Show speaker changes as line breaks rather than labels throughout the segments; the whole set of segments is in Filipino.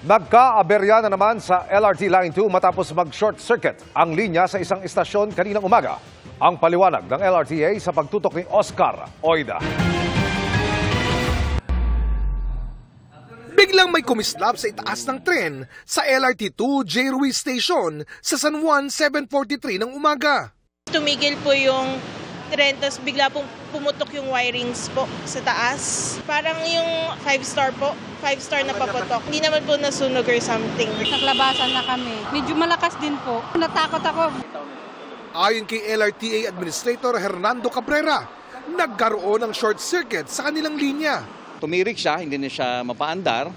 Nagka-aberya na naman sa LRT Line 2 matapos mag-short circuit ang linya sa isang istasyon kaninang umaga. Ang paliwanag ng LRTA sa pagtutok ni Oscar Oida.
Biglang may kumislap sa itaas ng tren sa LRT2 J. Ruiz Station sa San Juan 7:43 ng umaga.
Tumigil po yung tren, tapos bigla pong pumutok yung wirings po sa taas. Parang yung 5-star po, 5-star na paputok. Hindi naman po nasunog or something.
Naglabasan na kami. Medyo malakas din po. Natakot ako.
Ayon kay LRTA Administrator Hernando Cabrera, nagkaroon ng short circuit sa kanilang linya.
Tumirik siya, hindi na siya mapaandar.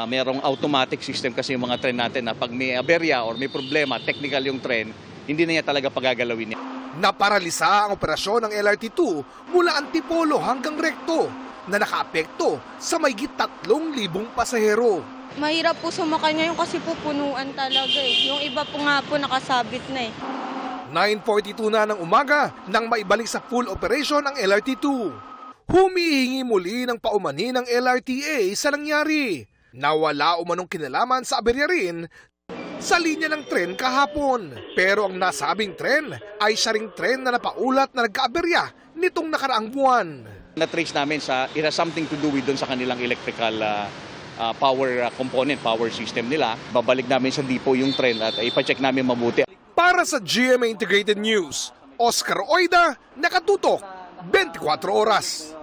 Merong automatic system kasi yung mga tren natin na pag may aberya or may problema, technical yung tren, hindi na niya talaga pagagalawin niya.
Naparalisa ang operasyon ng LRT2 mula Antipolo hanggang Recto na nakaapekto sa mahigit 3,000 pasahero.
Mahirap po sumakay ngayon kasi pupunuan talaga eh. Yung iba po nga po nakasabit na eh.
9:42 na ng umaga nang maibalik sa full operation ang LRT2. Humihingi muli ng paumanhin ng LRTA sa nangyari. Nawala umanong kinalaman sa aberya rin sa linya ng tren kahapon. Pero ang nasabing tren ay siya ring tren na napaulat na nagkaaberya nitong nakaraang buwan.
Na-trace namin it has something to do with dun sa kanilang electrical power component, power system nila. Babalik namin sa depot yung tren at ipacheck namin mabuti.
Para sa GMA Integrated News, Oscar Oida, nakatutok 24 oras.